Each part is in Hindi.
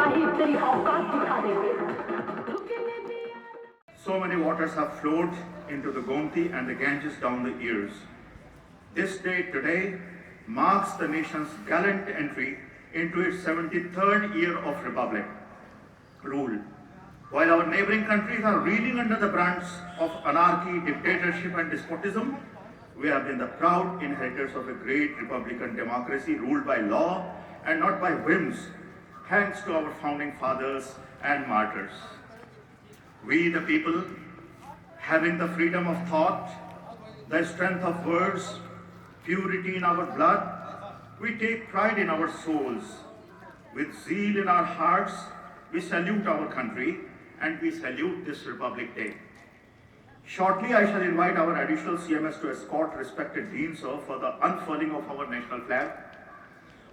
सिपाही तेरी औकात दिखा देंगे। So many waters have flowed into the Gomti and the Ganges down the years. This day today marks the nation's gallant entry into its 73rd year of republic rule. While our neighboring countries are reeling under the brunts of anarchy, dictatorship and despotism, we have been the proud inheritors of a great republican democracy ruled by law and not by whims, thanks to our founding fathers and martyrs. We, the people, having the freedom of thought, the strength of words, purity in our blood, we take pride in our souls. With zeal in our hearts, we salute our country and we salute this Republic Day. Shortly, I shall invite our additional CMS to escort respected Dean Sir for the unfurling of our national flag.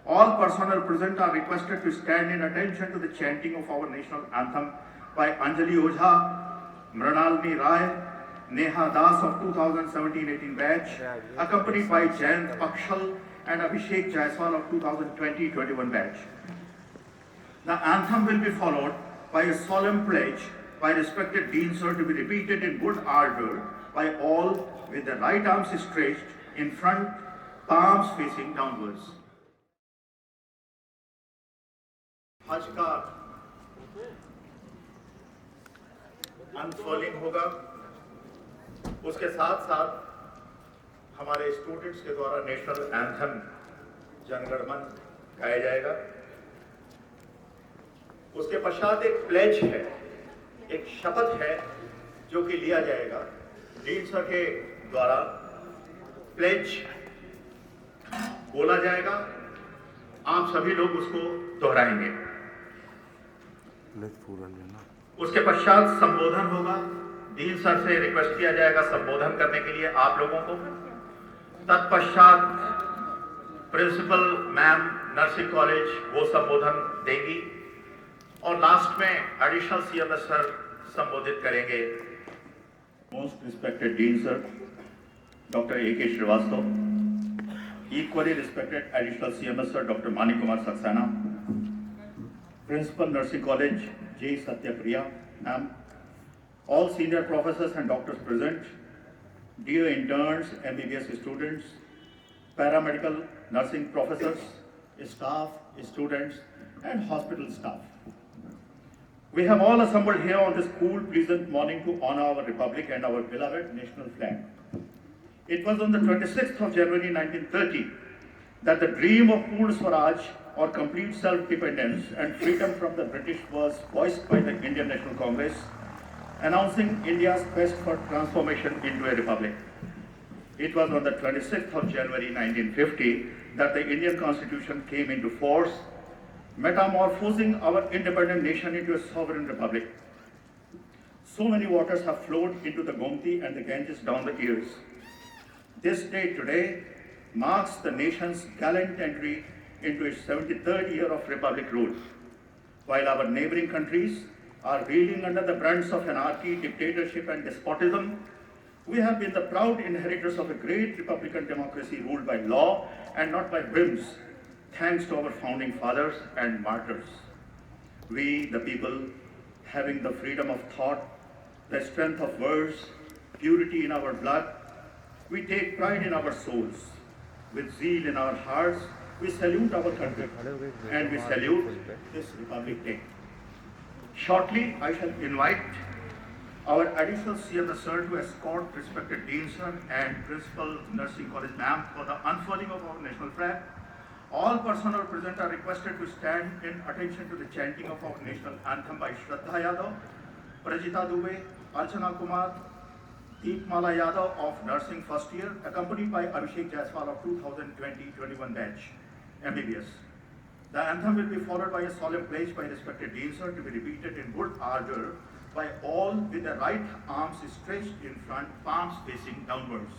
All personnel present are requested to stand in attention to the chanting of our national anthem by Anjali Ojha, Mrinalini Rai, Neha Das of 2017-18 batch, accompanied by Jayant Pakshal and Abhishek Jaiswal of 2020-21 batch. The anthem will be followed by a solemn pledge by respected Dean Sir to be repeated in good order by all with the right arms stretched in front, palms facing downwards. आज का अनफॉलिंग होगा, उसके साथ साथ हमारे स्टूडेंट्स के द्वारा नेशनल एंथम जनगणमन गाया जाएगा। उसके पश्चात एक प्लेज है, एक शपथ है जो कि लिया जाएगा डीन सर के द्वारा। प्लेज बोला जाएगा, आप सभी लोग उसको दोहराएंगे। उसके पश्चात संबोधन होगा। डीन सर से रिक्वेस्ट किया जाएगा संबोधन करने के लिए आप लोगों को। तत्पश्चात प्रिंसिपल मैम नर्सिंग कॉलेज वो संबोधन देंगी और लास्ट में एडिशनल सीएमएस सर संबोधित करेंगे। Most respected dean sir doctor A K. Srivastava, equally respected additional CMS Sir Dr. Mani Kumar Saxena, Principal Nursing College J. Satyapriya Ma'am, all senior professors and doctors present, dear interns, MBBS students, paramedical nursing professors, staff, students, and hospital staff. We have all assembled here on this cool, pleasant morning to honor our republic and our beloved national flag. It was on the 26th of January 1930 that the dream of Purna Swaraj or complete self-dependence and freedom from the British was voiced by the Indian National Congress, announcing India's quest for transformation into a republic. It was on the 26th of January 1950 that the Indian Constitution came into force, metamorphosing our independent nation into a sovereign republic. So many waters have flowed into the Gomti and the Ganges down the years. This day today marks the nation's gallant entry into its 73rd year of republic rule. While our neighboring countries are reeling under the brunts of anarchy, dictatorship and despotism, we have been the proud inheritors of a great republican democracy ruled by law and not by whims, thanks to our founding fathers and martyrs. We, the people, having the freedom of thought, the strength of words, purity in our blood, we take pride in our souls. With zeal in our hearts, we salute our country and we salute this Republic Day. Shortly, I shall invite our additional CMS Sir to escort respected Dean Sir and Principal Nursing College Ma'am for the unfurling of our national flag. All personnel present are requested to stand in attention to the chanting of our national anthem by Shraddha Yadav, Prajita Dubey, Archana Kumar, Deepmala Yadav of nursing first year, accompanied by Abhishek Jaiswal of 2020-21 batch, MBBS. The anthem will be followed by a solemn pledge by respected Dean Sir to be repeated in good order by all with the right arms stretched in front, palms facing downwards.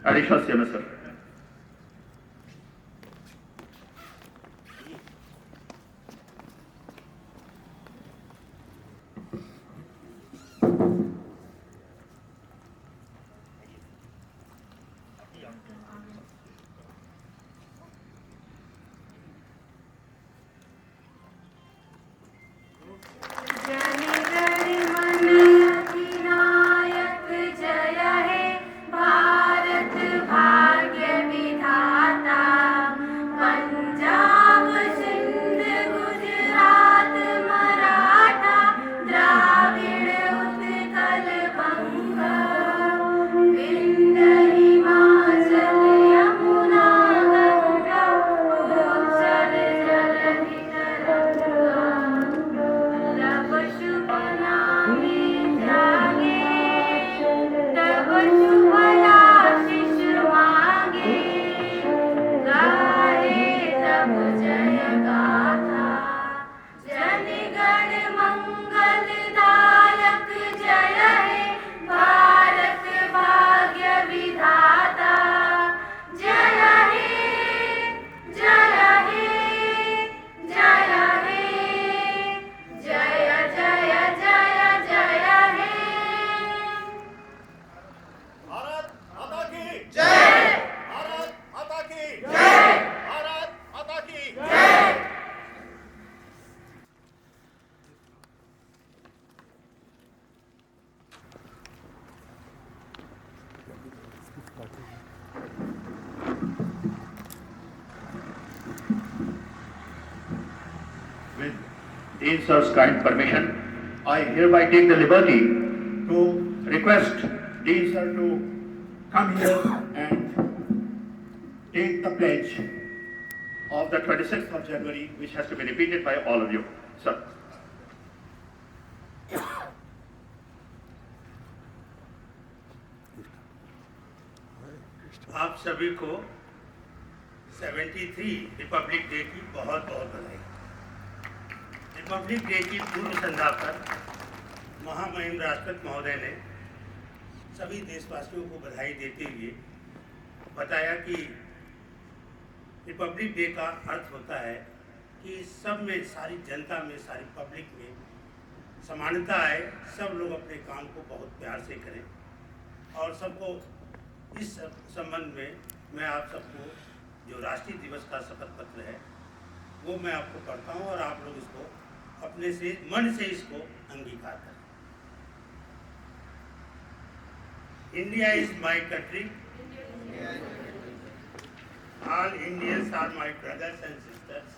Additional CMS Sir. Dean Sir's kind permission, I hereby take the liberty to request Dean Sir to come here and take the pledge of the 26th of January, which has to be repeated by all of you. Sir. आप सभी को 73 रिपब्लिक डे की बहुत बहुत बधाई। रिपब्लिक डे की पूर्व संध्या पर महामहिम राष्ट्रपति महोदय ने सभी देशवासियों को बधाई देते हुए बताया कि रिपब्लिक डे का अर्थ होता है कि सब में, सारी जनता में, सारी पब्लिक में समानता आए, सब लोग अपने काम को बहुत प्यार से करें। और सबको इस संबंध में मैं आप सबको जो राष्ट्रीय दिवस का शपथ पत्र है वो मैं आपको पढ़ता हूँ और आप लोग इसको अपने से मन से इसको अंगीकार करें। India is my country, all Indians are my brothers and sisters,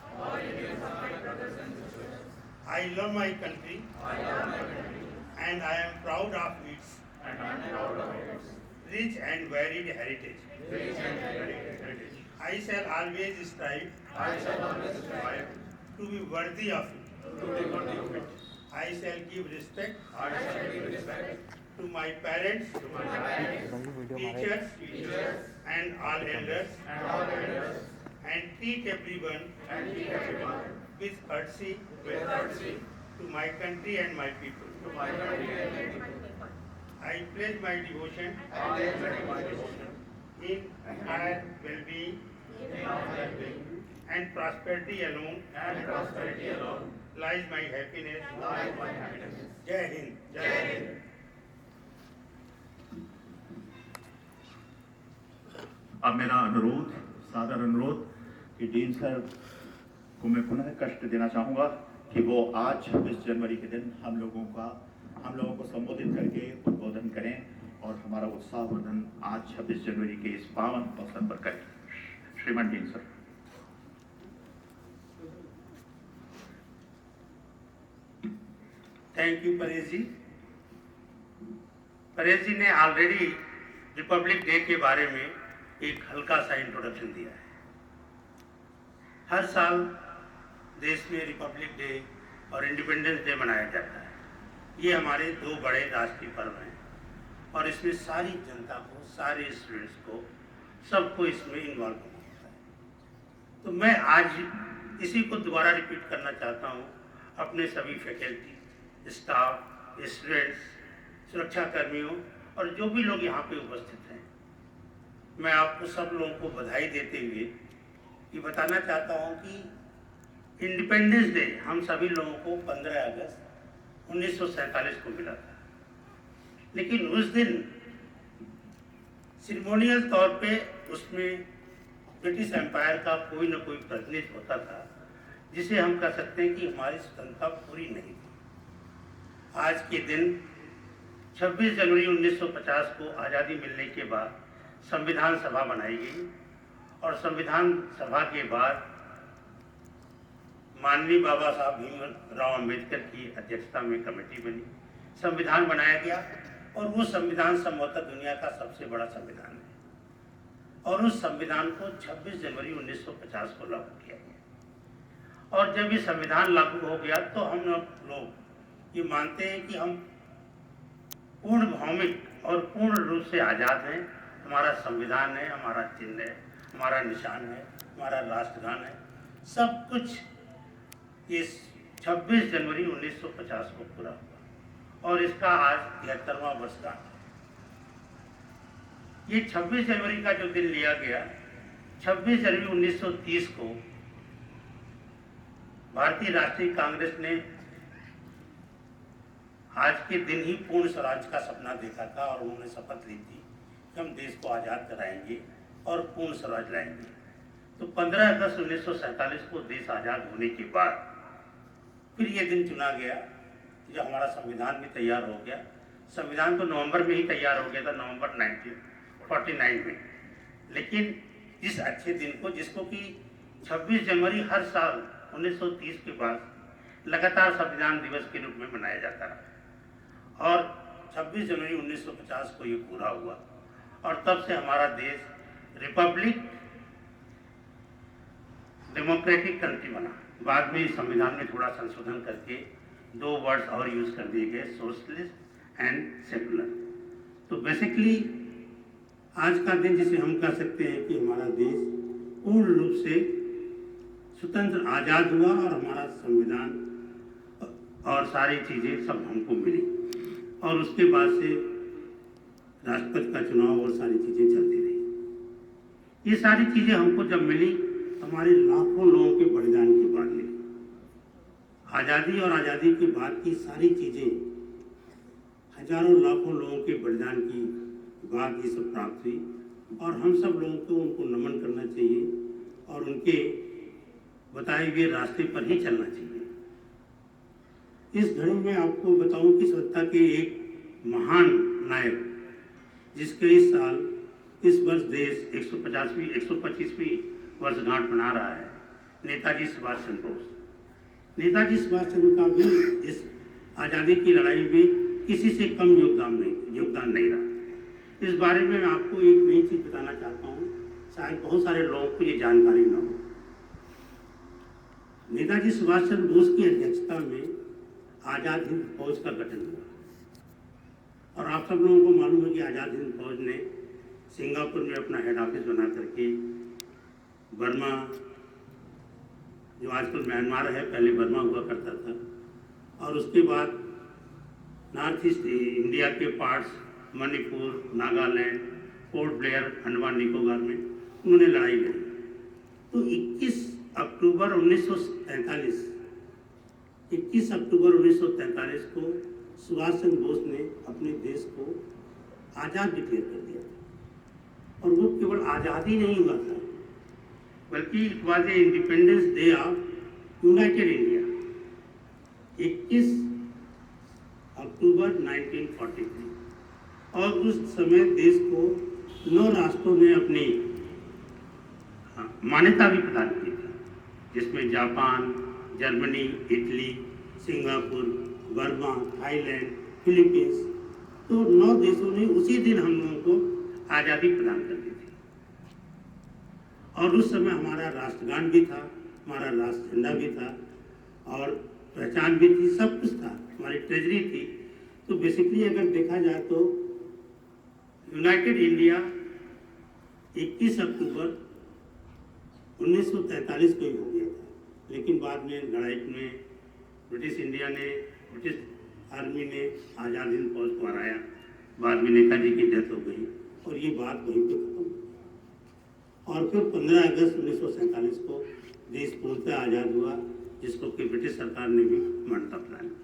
I love my country and I am proud of its rich and varied heritage. I shall always strive to be worthy of it. I shall give respect to my parents, teachers, and all elders, and treat everyone with courtesy to my country and my people. I pledge my devotion in entire well-being and prosperity alone lies my happiness. Jai Hind. Jai Hind. अब मेरा अनुरोध, सादर अनुरोध कि डीन सर को मैं पुनः कष्ट देना चाहूँगा कि वो आज 26 जनवरी के दिन हम लोगों को संबोधित करके उद्बोधन करें और हमारा उत्साहवर्धन आज 26 जनवरी के इस पावन अवसर पर करें। श्रीमान dean sir. Thank you Paresh ji. Paresh ji ने ऑलरेडी रिपब्लिक डे के बारे में एक हल्का सा इंट्रोडक्शन दिया है। हर साल देश में रिपब्लिक डे और इंडिपेंडेंस डे मनाया जाता है। ये हमारे दो बड़े राष्ट्रीय पर्व हैं और इसमें सारी जनता को, सारे स्टूडेंट्स को, सबको इसमें इन्वॉल्व होना होता है। तो मैं आज इसी को दोबारा रिपीट करना चाहता हूँ अपने सभी फैकल्टी, स्टाफ, स्टूडेंट्स, सुरक्षा कर्मियों और जो भी लोग यहाँ पे उपस्थित हैं। मैं आपको सब लोगों को बधाई देते हुए ये बताना चाहता हूँ कि इंडिपेंडेंस डे हम सभी लोगों को 15 अगस्त 1947 को मिला था, लेकिन उस दिन सिरेमोनियल तौर पे उसमें ब्रिटिश एम्पायर का कोई न कोई प्रतिनिधि होता था, जिसे हम कह सकते हैं कि हमारी स्वतंत्रता पूरी नहीं थी। आज के दिन 26 जनवरी 1950 को आज़ादी मिलने के बाद संविधान सभा बनाई गई और संविधान सभा के बाद माननीय बाबा साहब भीमराव अंबेडकर की अध्यक्षता में कमेटी बनी, संविधान बनाया गया और वो संविधान संभवतः दुनिया का सबसे बड़ा संविधान है। और उस संविधान को 26 जनवरी 1950 को लागू किया गया। और जब ये संविधान लागू हो गया तो हम लोग ये मानते हैं कि हम पूर्ण भौमिक और पूर्ण रूप से आज़ाद हैं। हमारा संविधान है, हमारा चिन्ह है, हमारा निशान है, हमारा राष्ट्रगान है, सब कुछ इस 26 जनवरी 1950 को पूरा हुआ और इसका आज 73वां वर्षगांठ है। ये 26 जनवरी का जो दिन लिया गया, 26 जनवरी 1930 को भारतीय राष्ट्रीय कांग्रेस ने आज के दिन ही पूर्ण स्वराज का सपना देखा था और उन्होंने शपथ ली थी कि हम देश को आज़ाद कराएंगे और पूर्ण स्वराज लाएंगे। तो 15 अगस्त 1947 को देश आज़ाद होने के बाद फिर ये दिन चुना गया जब हमारा संविधान भी तैयार हो गया। संविधान तो नवंबर में ही तैयार हो गया था, नवंबर 1949 में। लेकिन इस अच्छे दिन को, जिसको कि 26 जनवरी हर साल 1930 के बाद लगातार संविधान दिवस के रूप में मनाया जाता रहा और 26 जनवरी 1950 को ये पूरा हुआ और तब से हमारा देश रिपब्लिक डेमोक्रेटिक कंट्री बना। बाद में इस संविधान में थोड़ा संशोधन करके 2 वर्ड्स और यूज कर दिए गए, सोशलिस्ट एंड सेकुलर। तो बेसिकली आज का दिन जिसे हम कह सकते हैं कि हमारा देश पूर्ण रूप से स्वतंत्र आज़ाद हुआ और हमारा संविधान और सारी चीज़ें सब हमको मिली और उसके बाद से राष्ट्रपति का चुनाव और सारी चीज़ें चलती रही। ये सारी चीज़ें हमको जब मिली हमारे लाखों लोगों के बलिदान के बाद मिली। आज़ादी और आज़ादी के बाद की सारी चीज़ें हजारों लाखों लोगों के बलिदान की बाद ये सब प्राप्त हुई और हम सब लोगों को उनको नमन करना चाहिए और उनके बताए हुए रास्ते पर ही चलना चाहिए। इस घड़ी में आपको बताऊं कि स्वतंत्रता के एक महान नायक जिसके इस साल इस वर्ष देश 125वीं वर्षगांठ मना रहा है, नेताजी सुभाष चंद्र बोस। नेताजी सुभाष चंद्र का भी इस आज़ादी की लड़ाई में किसी से कम योगदान नहीं रहा। इस बारे में मैं आपको एक नई चीज़ बताना चाहता हूँ, शायद बहुत सारे लोगों को ये जानकारी न हो। नेताजी सुभाष चंद्र बोस की अध्यक्षता में आज़ाद हिंद फौज का गठन हुआ और आप सब लोगों को मालूम है कि आज़ाद हिंद फौज ने सिंगापुर में अपना हेड ऑफिस बना करके बर्मा, जो आजकल म्यांमार है, पहले बर्मा हुआ करता था, और उसके बाद नॉर्थ ईस्ट इंडिया के parts Manipur, Nagaland, port Blair, Andaman Nicobar में उन्होंने लड़ाई लड़ी। तो 21 अक्टूबर 1943 को सुभाष चंद्र बोस ने अपने देश को आज़ाद डिक्लेयर कर दिया और वो केवल आज़ादी नहीं हुआ था बल्कि it was a independence day of United India. 21 अक्टूबर 1943 और उस समय देश को 9 राष्ट्रों ने अपनी मान्यता भी प्रदान की थी, जिसमें Japan, Germany, Italy, Singapore, Burma, Thailand, Philippines. तो 9 देशों ने उसी दिन हम लोगों को आज़ादी प्रदान कर दी थी और उस समय हमारा राष्ट्रगान भी था, हमारा राष्ट्र झंडा भी था और पहचान भी थी, सब कुछ था, हमारी ट्रेजरी थी। तो बेसिकली अगर देखा जाए तो यूनाइटेड इंडिया 21 अक्टूबर 1943 को ही हो गया था, लेकिन बाद में लड़ाई में ब्रिटिश आर्मी ने आज़ाद हिंद फौज को हराया। बाद में नेताजी की डेथ हो गई और ये बात वहीं पे खत्म हुई और फिर 15 अगस्त 1947 को देश पूर्णतः आज़ाद हुआ, जिसको कि ब्रिटिश सरकार ने भी मान्यता प्रदान की।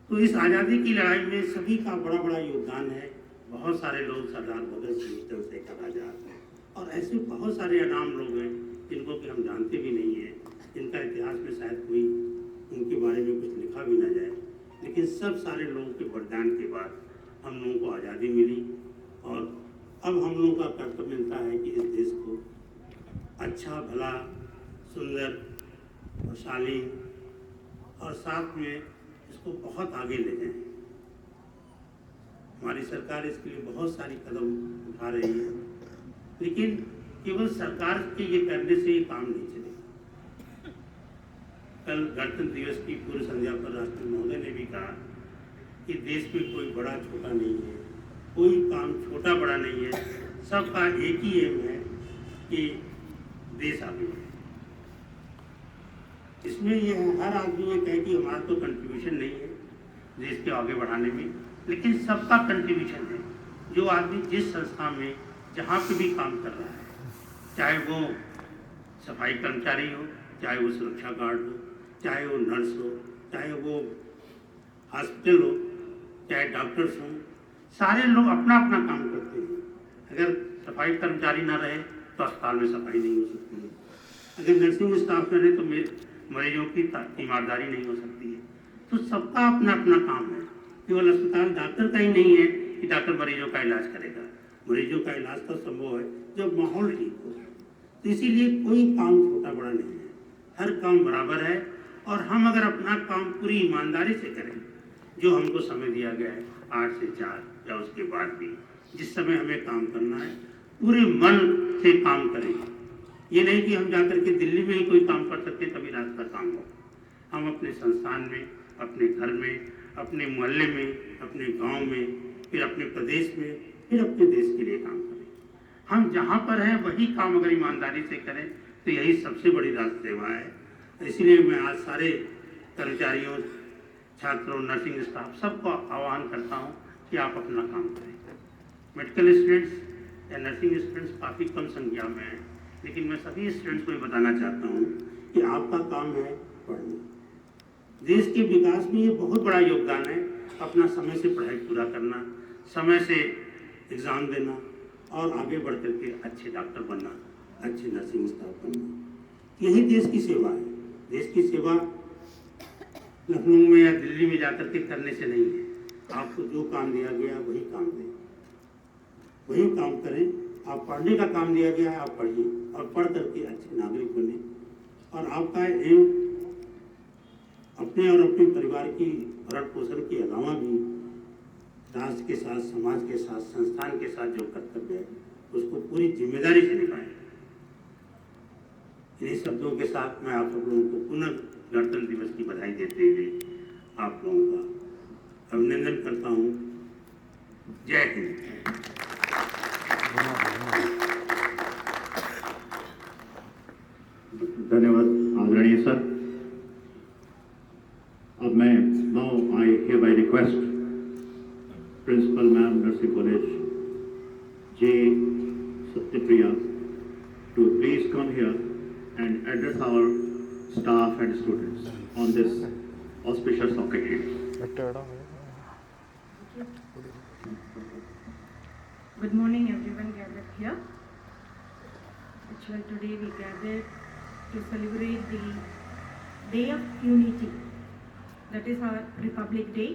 तो इस आज़ादी की लड़ाई में सभी का बड़ा योगदान है। बहुत सारे लोग, सरदार भगत सिंह, चंद्रशेखर आजाद और ऐसे बहुत सारे अनाम लोग हैं जिनको कि हम जानते भी नहीं हैं, जिनका इतिहास में शायद कोई उनके बारे में कुछ लिखा भी ना जाए, लेकिन सब सारे लोगों के बलिदान के बाद हम लोगों को आज़ादी मिली और अब हम लोगों का कर्तव्य बनता है कि इस देश को अच्छा, भला, सुंदर और शालीन और साथ में इसको बहुत आगे ले जाएं। हमारी सरकार इसके लिए बहुत सारी कदम उठा रही है, लेकिन केवल सरकार के ये करने से ये काम नहीं चलेगा। कल गणतंत्र दिवस की पूर्व संध्या पर राष्ट्रपति महोदय ने भी कहा कि देश में कोई बड़ा छोटा नहीं है, कोई काम छोटा बड़ा नहीं है, सबका एक ही एम है कि देश आगे बढ़े। इसमें ये हर आदमी ये कहे कि हमारा तो कंट्रीब्यूशन नहीं है देश के आगे बढ़ाने में, लेकिन सबका कंट्रीब्यूशन है। जो आदमी जिस संस्था में जहाँ पे भी काम कर रहा है, चाहे वो सफाई कर्मचारी हो, चाहे वो सुरक्षा गार्ड हो, चाहे वो नर्स हो, चाहे वो हॉस्पिटल हो, चाहे डॉक्टर्स हों, सारे लोग अपना अपना काम करते हैं। अगर सफाई कर्मचारी ना रहे तो अस्पताल में सफाई नहीं हो सकती है, अगर नर्सिंग स्टाफ न रहे तो मरीजों की ईमानदारी नहीं हो सकती है। तो सबका अपना अपना काम है। केवल अस्पताल डॉक्टर का ही नहीं है कि डॉक्टर मरीजों का इलाज करेगा, मरीजों का इलाज तो संभव है जब माहौल ठीक हो। तो इसीलिए कोई काम छोटा बड़ा नहीं है, हर काम बराबर है और हम अगर अपना काम पूरी ईमानदारी से करें, जो हमको समय दिया गया है 8 से 4 या उसके बाद भी जिस समय हमें काम करना है, पूरे मन से काम करें। ये नहीं कि हम जाकर के दिल्ली में ही कोई काम कर सकते तभी रात का काम हो। हम अपने संस्थान में, अपने घर में, अपने मोहल्ले में, अपने गांव में, फिर अपने प्रदेश में, फिर अपने देश के लिए काम करें। हम जहाँ पर हैं वही काम अगर ईमानदारी से करें तो यही सबसे बड़ी राष्ट्र सेवा है। इसलिए मैं आज सारे कर्मचारियों, छात्रों, नर्सिंग स्टाफ सबको आह्वान करता हूँ कि आप अपना काम करें। मेडिकल स्टूडेंट्स या नर्सिंग स्टूडेंट्स काफ़ी कम संख्या में हैं, लेकिन मैं सभी स्टूडेंट्स को ये बताना चाहता हूँ कि आपका काम है पढ़ना। देश के विकास में ये बहुत बड़ा योगदान है, अपना समय से पढ़ाई पूरा करना, समय से एग्ज़ाम देना और आगे बढ़ करके अच्छे डॉक्टर बनना, अच्छे नर्सिंग स्टाफ बनना। यही देश की सेवा है। देश की सेवा लखनऊ में या दिल्ली में जाकर के करने से नहीं है। आपको जो काम दिया गया वही काम दें, वही काम करें। आप पढ़ने का काम दिया गया है, आप पढ़िए और पढ़ करके अच्छे नागरिक बने। और आपका एम अपने और अपने परिवार की भरण पोषण के अलावा भी राष्ट्र के साथ, समाज के साथ, संस्थान के साथ जो कर्तव्य है उसको पूरी जिम्मेदारी से निभाएं। इन्हीं शब्दों के साथ मैं आप सब लोगों को पुनः गणतंत्र दिवस की बधाई देते हुए आप लोगों का अभिनंदन करता हूँ। जय हिंद। धन्यवाद आदरणीय सर। अब मैं now I hereby request Principal Ma'am Nursing College J. Satyapriya to please come here and address our staff and students on this auspicious occasion. Good morning, everyone gathered here. Actually, today we gathered to celebrate the Day of Unity. That is our Republic Day.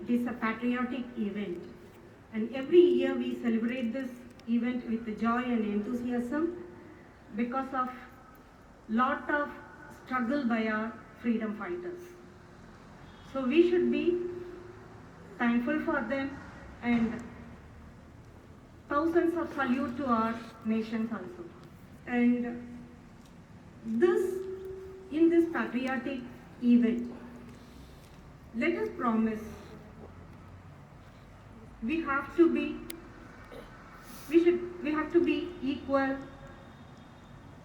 It is a patriotic event, and every year we celebrate this event with joy and enthusiasm because of lot of struggle by our freedom fighters. So we should be thankful for them, and thousands of salute to our nations also. And in this patriotic event, let us promise we have to be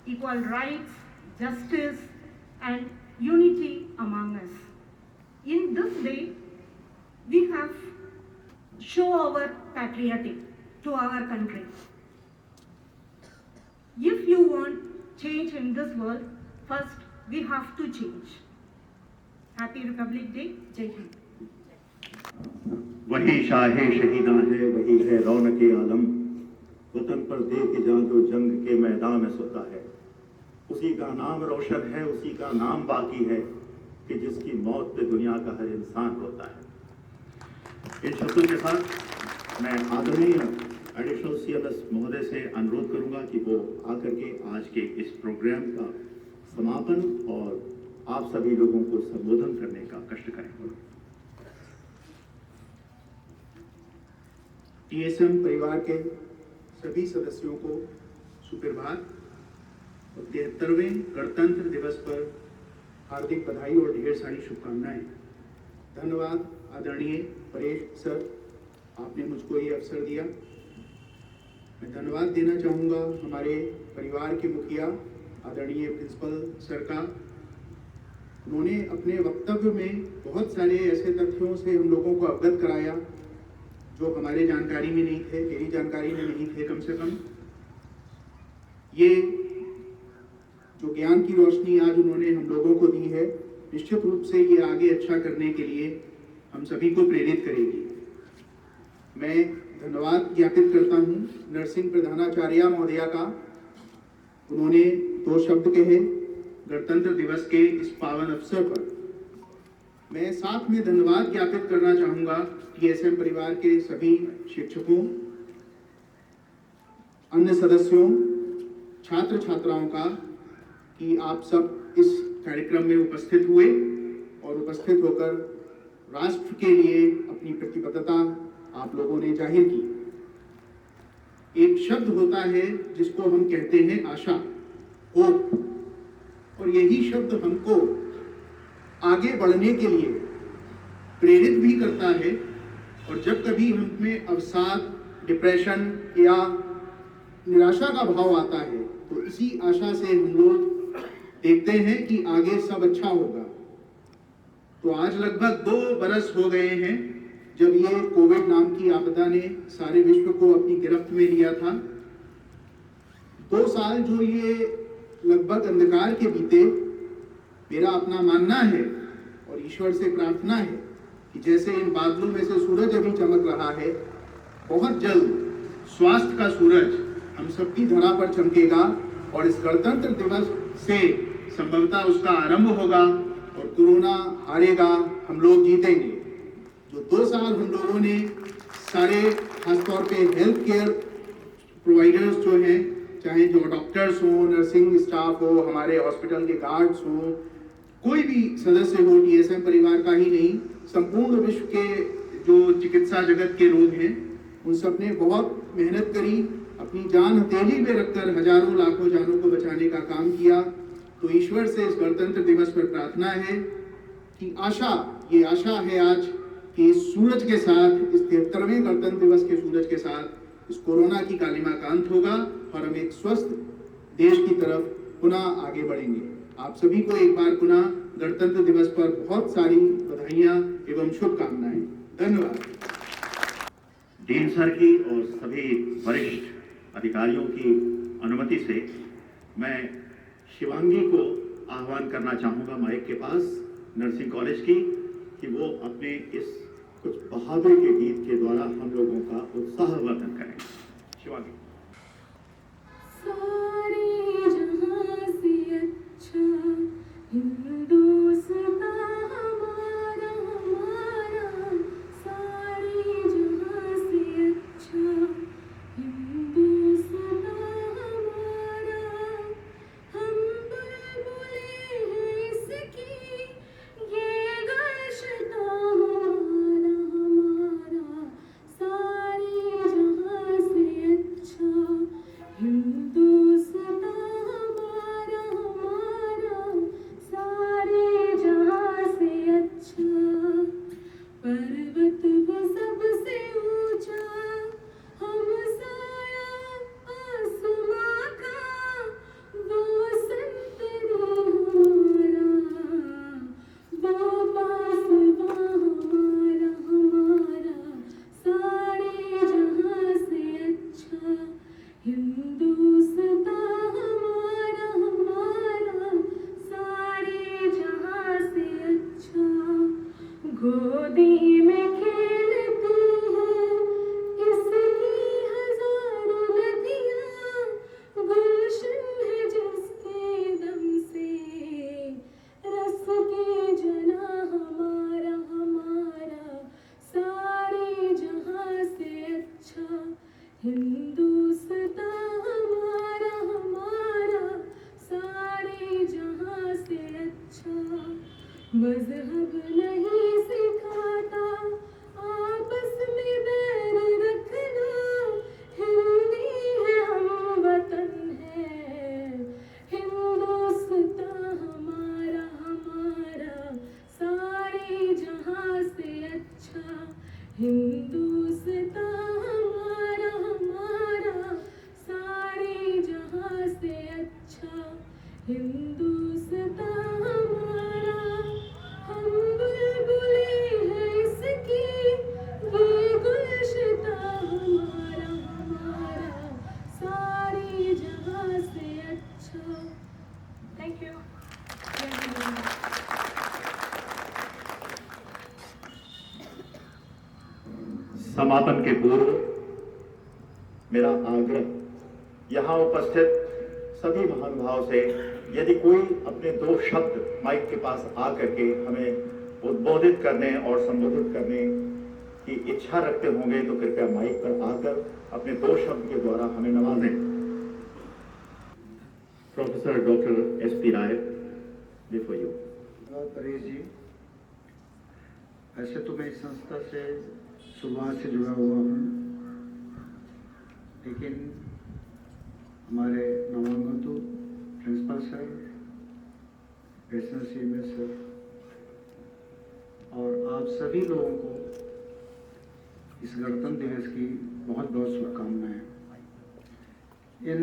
equal rights, justice and unity among us. In this day, we have show our patriotic to our country. If you want change in this world, first we have to change. Happy Republic Day. Jai Hind. वही शाहे शहीदां है, वही है रौनके आलम, वतन पर दे के जान जो जंग के मैदान में सोता है, उसी का नाम रोशन है, उसी का नाम बाकी है कि जिसकी मौत पे दुनिया का हर इंसान होता है। इन शब्दों के साथ मैं आदरणीय एडिशनल CMS महोदय से अनुरोध करूंगा कि वो आकर के आज के इस प्रोग्राम का समापन और आप सभी लोगों को संबोधन करने का कष्ट करें। TSM परिवार के सभी सदस्यों को सुप्रभात और 73वें गणतंत्र दिवस पर हार्दिक बधाई और ढेर सारी शुभकामनाएं। धन्यवाद आदरणीय परेश सर, आपने मुझको ये अवसर दिया। मैं धन्यवाद देना चाहूँगा हमारे परिवार के मुखिया आदरणीय प्रिंसिपल सर का। उन्होंने अपने वक्तव्य में बहुत सारे ऐसे तथ्यों से हम लोगों को अवगत कराया जो हमारे जानकारी में नहीं थे, मेरी जानकारी में नहीं थे कम से कम। ये जो ज्ञान की रोशनी आज उन्होंने हम लोगों को दी है, निश्चित रूप से ये आगे अच्छा करने के लिए हम सभी को प्रेरित करेगी। मैं धन्यवाद ज्ञापित करता हूँ नर्सिंग प्रधानाचार्य महोदया का। उन्होंने 2 शब्द कहे गणतंत्र दिवस के इस पावन अवसर पर। मैं साथ में धन्यवाद ज्ञापित करना चाहूँगा TSM परिवार के सभी शिक्षकों, अन्य सदस्यों, छात्र छात्राओं का कि आप सब इस कार्यक्रम में उपस्थित हुए और उपस्थित होकर राष्ट्र के लिए अपनी प्रतिबद्धता आप लोगों ने जाहिर की। एक शब्द होता है जिसको हम कहते हैं आशा, होप, और यही शब्द हमको आगे बढ़ने के लिए प्रेरित भी करता है। और जब कभी हम में अवसाद, डिप्रेशन या निराशा का भाव आता है तो इसी आशा से हम लोग देखते हैं कि आगे सब अच्छा होगा। तो आज लगभग 2 बरस हो गए हैं जब ये कोविड नाम की आपदा ने सारे विश्व को अपनी गिरफ्त में लिया था। 2 साल जो ये लगभग अंधकार के बीते, मेरा अपना मानना है और ईश्वर से प्रार्थना है कि जैसे इन बादलों में से सूरज अभी चमक रहा है, बहुत जल्द स्वास्थ्य का सूरज हम सबकी धरा पर चमकेगा और इस गणतंत्र दिवस से संभवतः उसका आरंभ होगा और कोरोना हारेगा, हम लोग जीतेंगे। जो 2 साल हम लोगों ने सारे खासतौर पे हेल्थ केयर प्रोवाइडर्स जो हैं, चाहे जो डॉक्टर्स हो, नर्सिंग स्टाफ हो, हमारे हॉस्पिटल के गार्ड्स हो, कोई भी सदस्य हो, TSM परिवार का ही नहीं, संपूर्ण विश्व के जो चिकित्सा जगत के लोग हैं, उन सब ने बहुत मेहनत करी, अपनी जान हथेली में रखकर हजारों लाखों जानों को बचाने का काम किया। तो ईश्वर से इस गणतंत्र दिवस पर प्रार्थना है कि ये आशा है आज कि इस सूरज के साथ, इस 73वें गणतंत्र दिवस के सूरज के साथ इस कोरोना की कालिमा का अंत होगा और हम एक स्वस्थ देश की तरफ पुनः आगे बढ़ेंगे। आप सभी को एक बार पुनः गणतंत्र दिवस पर बहुत सारी बधाइयां एवं शुभकामनाएं। धन्यवाद। डीन सर की और सभी वरिष्ठ अधिकारियों की अनुमति से मैं शिवांगी को आह्वान करना चाहूंगा माइक के पास, नर्सिंग कॉलेज की, कि वो अपने इस कुछ बहादुरी के गीत के द्वारा हम लोगों का उत्साहवर्धन करें। शिवांगी। सारे जहां से अच्छा हिंदुस्तान हमारा, सारे जहां से अच्छा हिंदुस्तान हमारा, हम बुलबुलें हैं इसकी, ये गुलशता हमारा, सारे जहां से अच्छा हिंदुस्तान हमारा, सारे जहां से अच्छा। पर्वत वो सबसे ऊंचा, हम साया आसमां का, वो संतरी हमारा, वो पासवां हमारा, सारे जहां से अच्छा हिंदुस्तान हमारा, सारे जहां से अच्छा। गोदी में खेलती है इसकी हजारों नदियां, गुलशन है जिसके दम से रस के जना हमारा, सारे जहां से अच्छा हिंदुस्तान हमारा, सारे जहां से अच्छा। मजहब नहीं सिखाता आपस में बैर रखना, हिंदी है हम वतन है हिंदुस्तान हमारा, सारे जहां से अच्छा हिंदुस्तान हमारा, सारे जहां से अच्छा हिंदुस्तान हमारा, हम बुलबुलें हैं इसकी, ये गुलशता हमारा, सारे जहां से अच्छा। Thank you. समापन के पूर्व मेरा आग्रह यहाँ उपस्थित सभी महानुभाव से, यदि कोई अपने 2 शब्द माइक के पास आकर के हमें उद्बोधित करने और संबोधित करने की इच्छा रखते होंगे तो कृपया माइक पर आकर अपने 2 शब्द के द्वारा हमें नवाजें। Professor doctor SP Rai, before you. Paresh ji, ऐसे तो मैं इस संस्था से शुरुआत से जुड़ा हुआ हूँ, लेकिन हमारे नवांगतु principal sir, president CMS sir और आप सभी लोगों को इस गणतंत्र दिवस की बहुत बहुत शुभकामनाएं। इन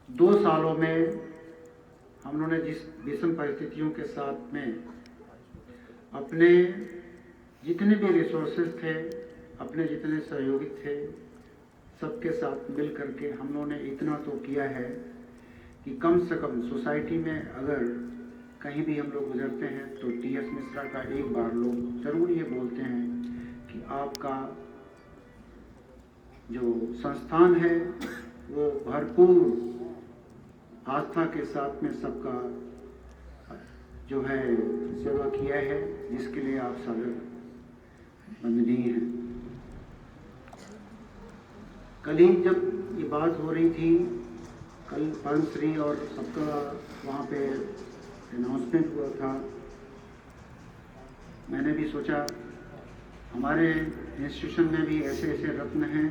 2 सालों में हम लोगों ने जिस विषम परिस्थितियों के साथ में अपने जितने भी रिसोर्सेज थे, अपने जितने सहयोगी थे, सबके साथ मिल करके हम लोगों ने इतना तो किया है कि कम से कम सोसाइटी में अगर कहीं भी हम लोग गुजरते हैं तो TS मिश्रा का एक बार लोग जरूर ये बोलते हैं कि आपका जो संस्थान है वो भरपूर आस्था के साथ में सबका जो है सेवा किया है, जिसके लिए आप सादर वंदनीय हैं। कल ही जब ये बात हो रही थी, कल पद्मश्री और सबका वहाँ पे अनाउंसमेंट हुआ था, मैंने भी सोचा हमारे इंस्टीट्यूशन में भी ऐसे ऐसे रत्न हैं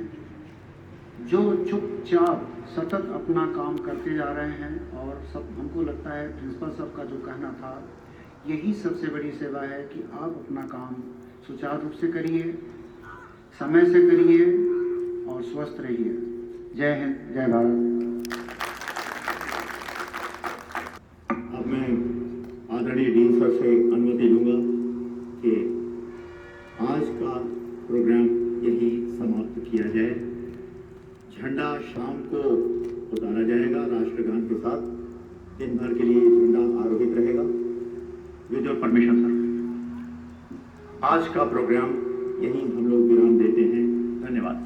जो चुपचाप सतत अपना काम करते जा रहे हैं, और सब हमको लगता है प्रिंसिपल साहब का जो कहना था यही सबसे बड़ी सेवा है कि आप अपना काम सुचारू रूप से करिए, समय से करिए और स्वस्थ रहिए। जय हिंद, जय भारत। अब मैं आदरणीय डीन सर से अनुमति लूंगा कि आज का प्रोग्राम यही समाप्त किया जाए। झंडा शाम को उतारा जाएगा राष्ट्रगान के साथ। दिन भर के लिए झंडा आरोहित रहेगा। विद योर परमिशन सर, आज का प्रोग्राम यही हम लोग विराम देते हैं। धन्यवाद।